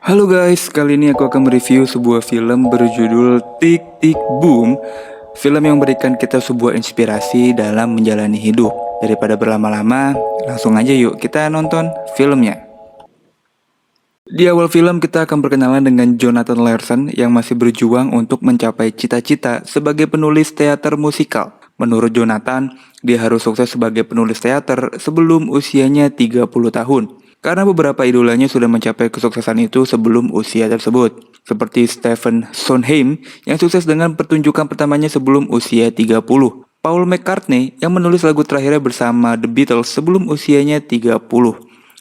Halo guys, kali ini aku akan mereview sebuah film berjudul Tick Tick Boom. Film yang memberikan kita sebuah inspirasi dalam menjalani hidup. Daripada berlama-lama, langsung aja yuk kita nonton filmnya. Di awal film kita akan berkenalan dengan Jonathan Larson yang masih berjuang untuk mencapai cita-cita sebagai penulis teater musikal. Menurut Jonathan, dia harus sukses sebagai penulis teater sebelum usianya 30 tahun. Karena beberapa idolanya sudah mencapai kesuksesan itu sebelum usia tersebut. Seperti Stephen Sondheim yang sukses dengan pertunjukan pertamanya sebelum usia 30. Paul McCartney yang menulis lagu terakhirnya bersama The Beatles sebelum usianya 30.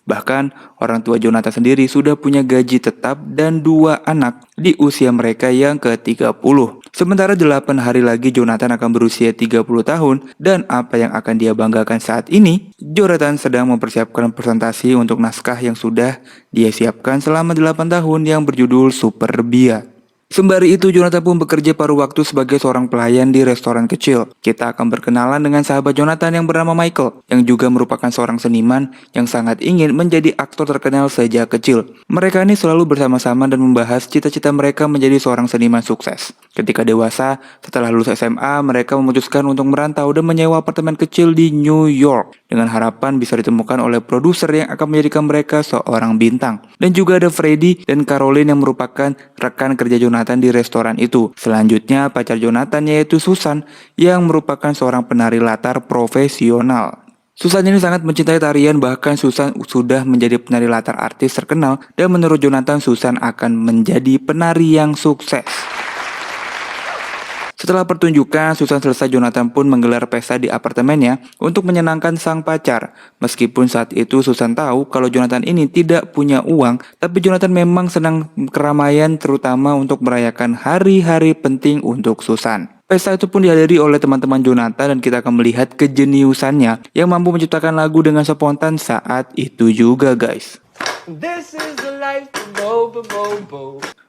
Bahkan, orang tua Jonathan sendiri sudah punya gaji tetap dan 2 anak di usia mereka yang ke-30. Sementara 8 hari lagi Jonathan akan berusia 30 tahun dan apa yang akan dia banggakan saat ini, Jonathan sedang mempersiapkan presentasi untuk naskah yang sudah dia siapkan selama 8 tahun yang berjudul Superbia. Sembari itu, Jonathan pun bekerja paruh waktu sebagai seorang pelayan di restoran kecil. Kita akan berkenalan dengan sahabat Jonathan yang bernama Michael, yang juga merupakan seorang seniman yang sangat ingin menjadi aktor terkenal sejak kecil. Mereka ini selalu bersama-sama dan membahas cita-cita mereka menjadi seorang seniman sukses. Ketika dewasa, setelah lulus SMA, mereka memutuskan untuk merantau dan menyewa apartemen kecil di New York, dengan harapan bisa ditemukan oleh produser yang akan menjadikan mereka seorang bintang. Dan juga ada Freddie dan Caroline yang merupakan rekan kerja Jonathan di restoran itu. Selanjutnya pacar Jonathan yaitu Susan yang merupakan seorang penari latar profesional. Susan ini sangat mencintai tarian, bahkan Susan sudah menjadi penari latar artis terkenal dan menurut Jonathan Susan akan menjadi penari yang sukses. Setelah pertunjukan, Susan selesai, Jonathan pun menggelar pesta di apartemennya untuk menyenangkan sang pacar. Meskipun saat itu Susan tahu kalau Jonathan ini tidak punya uang, tapi Jonathan memang senang keramaian terutama untuk merayakan hari-hari penting untuk Susan. Pesta itu pun dihadiri oleh teman-teman Jonathan dan kita akan melihat kejeniusannya yang mampu menciptakan lagu dengan spontan saat itu juga guys. This is the life of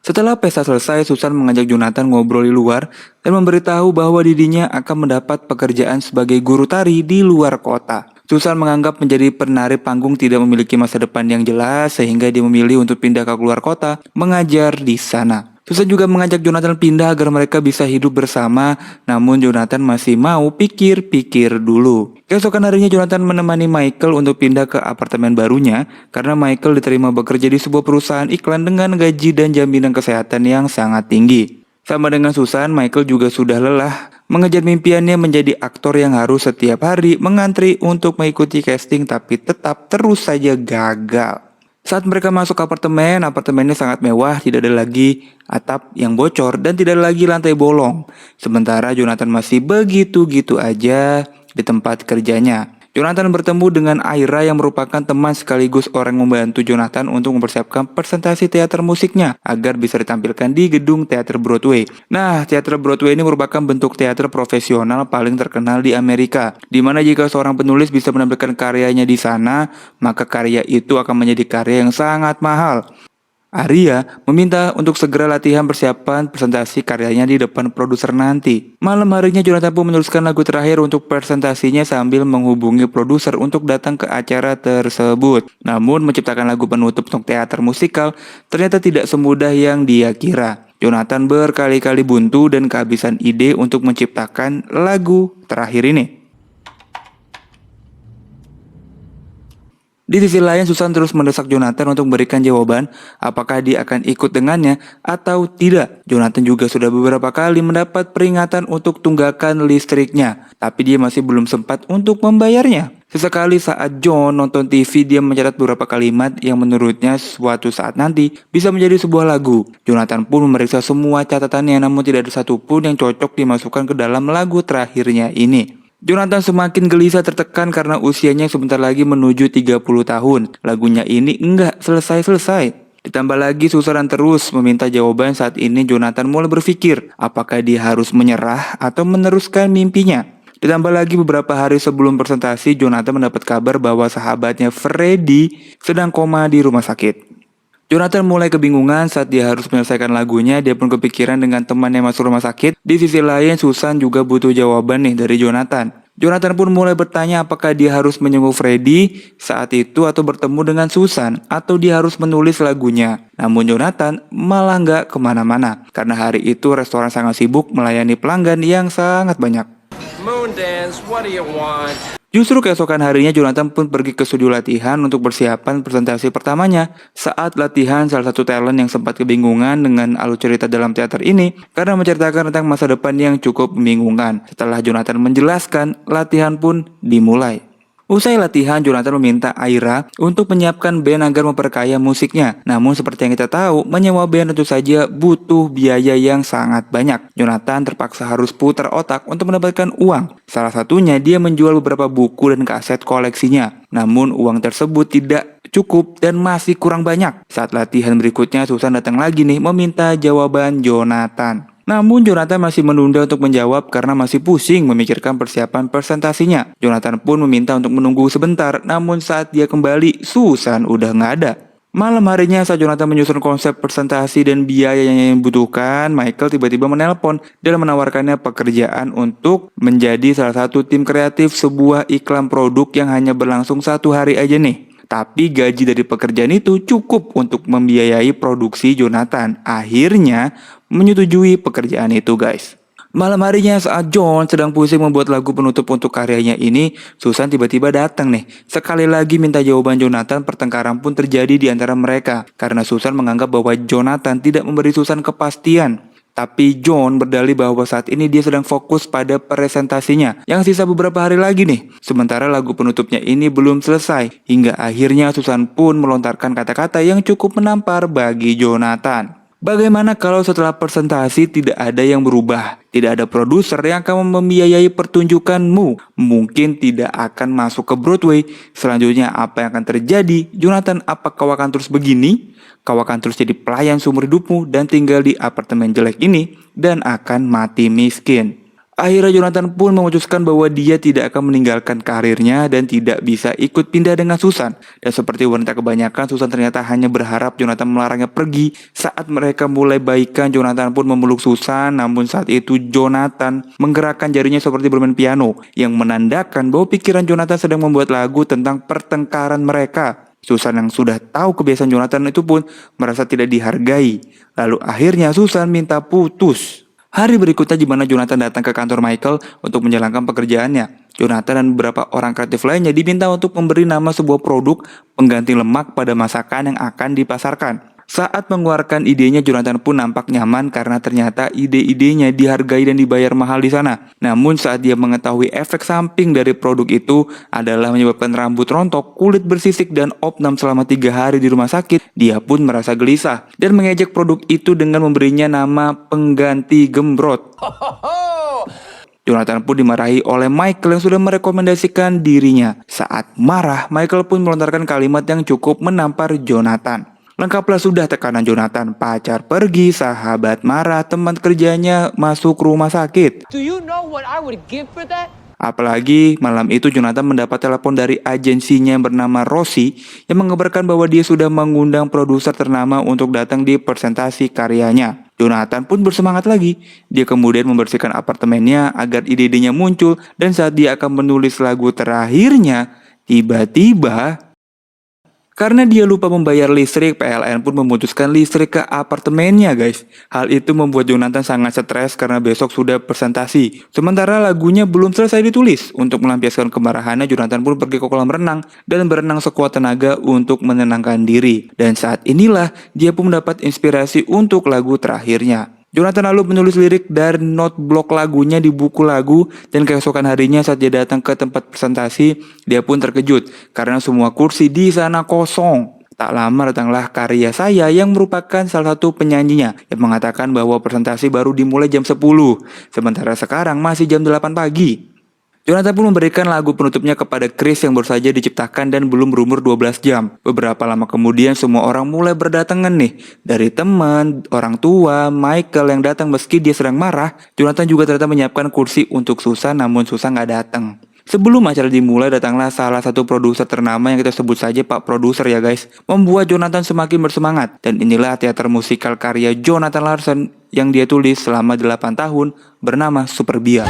Setelah pesta selesai, Susan mengajak Jonathan ngobrol di luar dan memberitahu bahwa dirinya akan mendapat pekerjaan sebagai guru tari di luar kota. Susan menganggap menjadi penari panggung tidak memiliki masa depan yang jelas sehingga dia memilih untuk pindah ke luar kota mengajar di sana. Susan juga mengajak Jonathan pindah agar mereka bisa hidup bersama, namun Jonathan masih mau pikir-pikir dulu. Keesokan harinya Jonathan menemani Michael untuk pindah ke apartemen barunya karena Michael diterima bekerja di sebuah perusahaan iklan dengan gaji dan jaminan kesehatan yang sangat tinggi. Sama dengan Susan, Michael juga sudah lelah mengejar mimpiannya menjadi aktor yang harus setiap hari mengantri untuk mengikuti casting tapi tetap terus saja gagal. Saat mereka masuk ke apartemennya sangat mewah, tidak ada lagi atap yang bocor dan tidak ada lagi lantai bolong. Sementara Jonathan masih begitu-gitu aja di tempat kerjanya. Jonathan bertemu dengan Ira yang merupakan teman sekaligus orang membantu Jonathan untuk mempersiapkan presentasi teater musiknya agar bisa ditampilkan di gedung teater Broadway. Nah, teater Broadway ini merupakan bentuk teater profesional paling terkenal di Amerika, di mana jika seorang penulis bisa menampilkan karyanya di sana, maka karya itu akan menjadi karya yang sangat mahal. Arya meminta untuk segera latihan persiapan presentasi karyanya di depan produser nanti. Malam harinya Jonathan pun menuliskan lagu terakhir untuk presentasinya sambil menghubungi produser untuk datang ke acara tersebut. Namun menciptakan lagu penutup untuk teater musikal ternyata tidak semudah yang dia kira. Jonathan berkali-kali buntu dan kehabisan ide untuk menciptakan lagu terakhir ini. Di sisi lain, Susan terus mendesak Jonathan untuk memberikan jawaban apakah dia akan ikut dengannya atau tidak. Jonathan juga sudah beberapa kali mendapat peringatan untuk tunggakan listriknya, tapi dia masih belum sempat untuk membayarnya. Sesekali saat John nonton TV, dia mencatat beberapa kalimat yang menurutnya suatu saat nanti bisa menjadi sebuah lagu. Jonathan pun memeriksa semua catatannya, namun tidak ada satupun yang cocok dimasukkan ke dalam lagu terakhirnya ini. Jonathan semakin gelisah tertekan karena usianya sebentar lagi menuju 30 tahun. Lagunya ini enggak selesai-selesai. Ditambah lagi Susan terus meminta jawaban. Saat ini Jonathan mulai berpikir apakah dia harus menyerah atau meneruskan mimpinya. Ditambah lagi beberapa hari sebelum presentasi, Jonathan mendapat kabar bahwa sahabatnya Freddie sedang koma di rumah sakit. Jonathan mulai kebingungan saat dia harus menyelesaikan lagunya. Dia pun kepikiran dengan teman yang masuk rumah sakit. Di sisi lain, Susan juga butuh jawaban nih dari Jonathan. Jonathan pun mulai bertanya apakah dia harus menyenguk Freddy saat itu atau bertemu dengan Susan atau dia harus menulis lagunya. Namun Jonathan malah nggak kemana-mana karena hari itu restoran sangat sibuk melayani pelanggan yang sangat banyak. Moondance, what do you want? Justru keesokan harinya Jonathan pun pergi ke studio latihan untuk persiapan presentasi pertamanya. Saat latihan, salah satu talent yang sempat kebingungan dengan alur cerita dalam teater ini karena menceritakan tentang masa depan yang cukup membingungkan. Setelah Jonathan menjelaskan, latihan pun dimulai. Usai latihan, Jonathan meminta Aira untuk menyiapkan band agar memperkaya musiknya. Namun seperti yang kita tahu, menyewa band tentu saja butuh biaya yang sangat banyak. Jonathan terpaksa harus putar otak untuk mendapatkan uang. Salah satunya dia menjual beberapa buku dan kaset koleksinya. Namun uang tersebut tidak cukup dan masih kurang banyak. Saat latihan berikutnya, Susan datang lagi nih meminta jawaban Jonathan. Namun Jonathan masih menunda untuk menjawab karena masih pusing memikirkan persiapan presentasinya. Jonathan pun meminta untuk menunggu sebentar, namun saat dia kembali, Susan udah nggak ada. Malam harinya saat Jonathan menyusun konsep presentasi dan biaya yang dibutuhkan, Michael tiba-tiba menelpon dan menawarkannya pekerjaan untuk menjadi salah satu tim kreatif sebuah iklan produk yang hanya berlangsung 1 hari aja nih. Tapi gaji dari pekerjaan itu cukup untuk membiayai produksi Jonathan. Akhirnya menyetujui pekerjaan itu, guys. Malam harinya saat John sedang pusing membuat lagu penutup untuk karyanya ini, Susan tiba-tiba datang nih. Sekali lagi minta jawaban Jonathan, pertengkaran pun terjadi di antara mereka. Karena Susan menganggap bahwa Jonathan tidak memberi Susan kepastian. Tapi John berdalih bahwa saat ini dia sedang fokus pada presentasinya yang sisa beberapa hari lagi nih. Sementara lagu penutupnya ini belum selesai. Hingga akhirnya Susan pun melontarkan kata-kata yang cukup menampar bagi Jonathan. Bagaimana kalau setelah presentasi tidak ada yang berubah? Tidak ada produser yang akan membiayai pertunjukanmu. Mungkin tidak akan masuk ke Broadway. Selanjutnya apa yang akan terjadi? Jonathan, apa kau akan terus begini? Kau akan terus jadi pelayan seumur hidupmu dan tinggal di apartemen jelek ini dan akan mati miskin. Akhirnya Jonathan pun memutuskan bahwa dia tidak akan meninggalkan karirnya dan tidak bisa ikut pindah dengan Susan. Dan seperti wanita kebanyakan, Susan ternyata hanya berharap Jonathan melarangnya pergi. Saat mereka mulai baikan, Jonathan pun memeluk Susan. Namun saat itu Jonathan menggerakkan jarinya seperti bermain piano, yang menandakan bahwa pikiran Jonathan sedang membuat lagu tentang pertengkaran mereka. Susan yang sudah tahu kebiasaan Jonathan itu pun merasa tidak dihargai. Lalu akhirnya Susan minta putus. Hari berikutnya di mana Jonathan datang ke kantor Michael untuk menjalankan pekerjaannya. Jonathan dan beberapa orang kreatif lainnya diminta untuk memberi nama sebuah produk pengganti lemak pada masakan yang akan dipasarkan. Saat mengeluarkan idenya, Jonathan pun nampak nyaman karena ternyata ide-idenya dihargai dan dibayar mahal di sana. Namun saat dia mengetahui efek samping dari produk itu adalah menyebabkan rambut rontok, kulit bersisik, dan opnam selama 3 hari di rumah sakit, dia pun merasa gelisah dan mengejek produk itu dengan memberinya nama pengganti gembrot. Jonathan pun dimarahi oleh Michael yang sudah merekomendasikan dirinya. Saat marah, Michael pun melontarkan kalimat yang cukup menampar Jonathan. Lengkaplah sudah tekanan Jonathan, pacar pergi, sahabat marah, teman kerjanya masuk rumah sakit. Do you know what I would give for that? Apalagi malam itu Jonathan mendapat telepon dari agensinya yang bernama Rosie yang mengabarkan bahwa dia sudah mengundang produser ternama untuk datang di presentasi karyanya. Jonathan pun bersemangat lagi. Dia kemudian membersihkan apartemennya agar ide-idenya muncul, dan saat dia akan menulis lagu terakhirnya, tiba-tiba karena dia lupa membayar listrik, PLN pun memutuskan listrik ke apartemennya, guys. Hal itu membuat Jonathan sangat stres karena besok sudah presentasi. Sementara lagunya belum selesai ditulis. Untuk melampiaskan kemarahannya, Jonathan pun pergi ke kolam renang dan berenang sekuat tenaga untuk menenangkan diri. Dan saat inilah dia pun mendapat inspirasi untuk lagu terakhirnya. Jonathan lalu menulis lirik dari note block lagunya di buku lagu, dan keesokan harinya saat dia datang ke tempat presentasi, dia pun terkejut karena semua kursi di sana kosong. Tak lama datanglah karya saya yang merupakan salah satu penyanyinya yang mengatakan bahwa presentasi baru dimulai jam 10, sementara sekarang masih jam 8 pagi. Jonathan pun memberikan lagu penutupnya kepada Chris yang baru saja diciptakan dan belum berumur 12 jam. Beberapa lama kemudian semua orang mulai berdatangan nih. Dari teman, orang tua, Michael yang datang meski dia sedang marah. Jonathan juga ternyata menyiapkan kursi untuk Susan, namun Susan nggak datang. Sebelum acara dimulai, datanglah salah satu produser ternama yang kita sebut saja Pak Produser ya guys. Membuat Jonathan semakin bersemangat. Dan inilah teater musikal karya Jonathan Larson yang dia tulis selama 8 tahun bernama Superbia.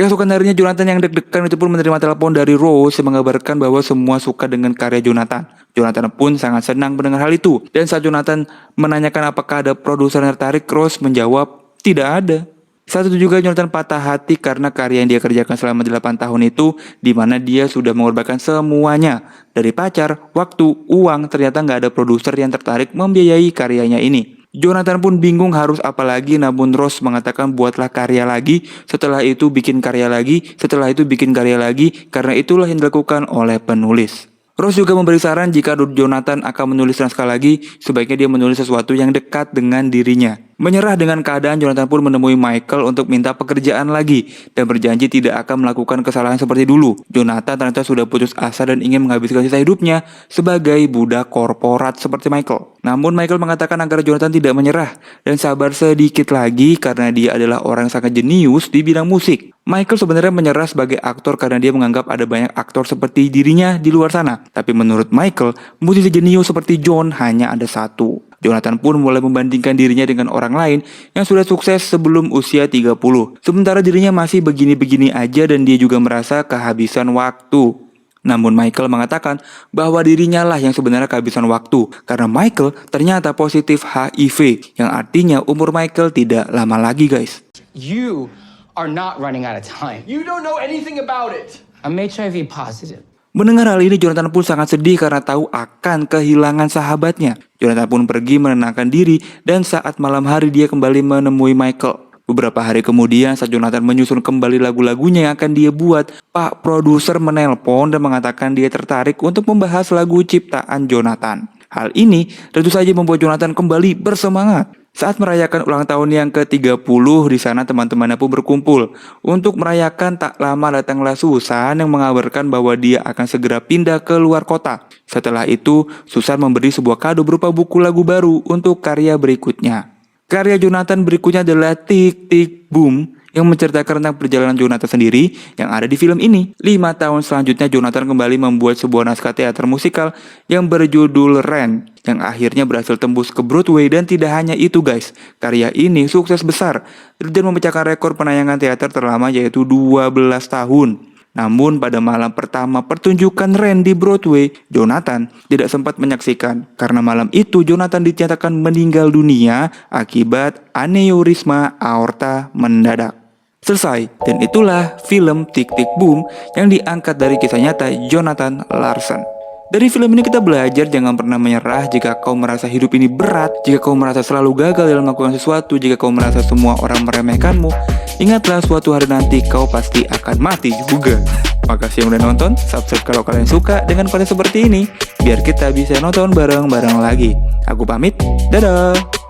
Keesokan harinya Jonathan yang deg-degan itu pun menerima telepon dari Rose yang mengabarkan bahwa semua suka dengan karya Jonathan. Jonathan pun sangat senang mendengar hal itu. Dan saat Jonathan menanyakan apakah ada produser yang tertarik, Rose menjawab tidak ada. Saat itu juga Jonathan patah hati karena karya yang dia kerjakan selama 8 tahun itu, di mana dia sudah mengorbankan semuanya. Dari pacar, waktu, uang, ternyata nggak ada produser yang tertarik membiayai karyanya ini. Jonathan pun bingung harus apa lagi, namun Rose mengatakan buatlah karya lagi, setelah itu bikin karya lagi, setelah itu bikin karya lagi, karena itulah yang dilakukan oleh penulis. Rose juga memberi saran jika Jonathan akan menulis naskah lagi, sebaiknya dia menulis sesuatu yang dekat dengan dirinya. Menyerah dengan keadaan, Jonathan pun menemui Michael untuk minta pekerjaan lagi dan berjanji tidak akan melakukan kesalahan seperti dulu. Jonathan ternyata sudah putus asa dan ingin menghabiskan sisa hidupnya sebagai budak korporat seperti Michael. Namun Michael mengatakan agar Jonathan tidak menyerah dan sabar sedikit lagi karena dia adalah orang yang sangat jenius di bidang musik. Michael sebenarnya menyerah sebagai aktor karena dia menganggap ada banyak aktor seperti dirinya di luar sana. Tapi menurut Michael, musisi jenius seperti John hanya ada satu. Jonathan pun mulai membandingkan dirinya dengan orang lain yang sudah sukses sebelum usia 30. Sementara dirinya masih begini-begini aja dan dia juga merasa kehabisan waktu. Namun Michael mengatakan bahwa dirinya lah yang sebenarnya kehabisan waktu karena Michael ternyata positif HIV, yang artinya umur Michael tidak lama lagi, guys. You are not running out of time. You don't know anything about it. I'm HIV positive. Mendengar hal ini, Jonathan pun sangat sedih karena tahu akan kehilangan sahabatnya. Jonathan pun pergi menenangkan diri dan saat malam hari dia kembali menemui Michael. Beberapa hari kemudian saat Jonathan menyusun kembali lagu-lagunya yang akan dia buat, Pak produser menelpon dan mengatakan dia tertarik untuk membahas lagu ciptaan Jonathan. Hal ini tentu saja membuat Jonathan kembali bersemangat. Saat merayakan ulang tahun yang ke-30, di sana teman-temannya pun berkumpul. Untuk merayakan, tak lama datanglah Susan yang mengabarkan bahwa dia akan segera pindah ke luar kota. Setelah itu, Susan memberi sebuah kado berupa buku lagu baru untuk karya berikutnya. Karya Jonathan berikutnya adalah Tick Tick Boom, yang menceritakan tentang perjalanan Jonathan sendiri yang ada di film ini. 5 tahun selanjutnya Jonathan kembali membuat sebuah naskah teater musikal yang berjudul Rent, yang akhirnya berhasil tembus ke Broadway. Dan tidak hanya itu, guys, karya ini sukses besar dan memecahkan rekor penayangan teater terlama, yaitu 12 tahun. Namun pada malam pertama pertunjukan Rent di Broadway, Jonathan tidak sempat menyaksikan karena malam itu Jonathan dinyatakan meninggal dunia akibat aneurisma aorta mendadak. Selesai, dan itulah film Tick Tick Boom yang diangkat dari kisah nyata Jonathan Larson. Dari film ini kita belajar jangan pernah menyerah jika kau merasa hidup ini berat, jika kau merasa selalu gagal dalam melakukan sesuatu, jika kau merasa semua orang meremehkanmu. Ingatlah suatu hari nanti kau pasti akan mati juga. Makasih yang udah nonton, subscribe kalau kalian suka dengan konten seperti ini, biar kita bisa nonton bareng-bareng lagi. Aku pamit, dadah!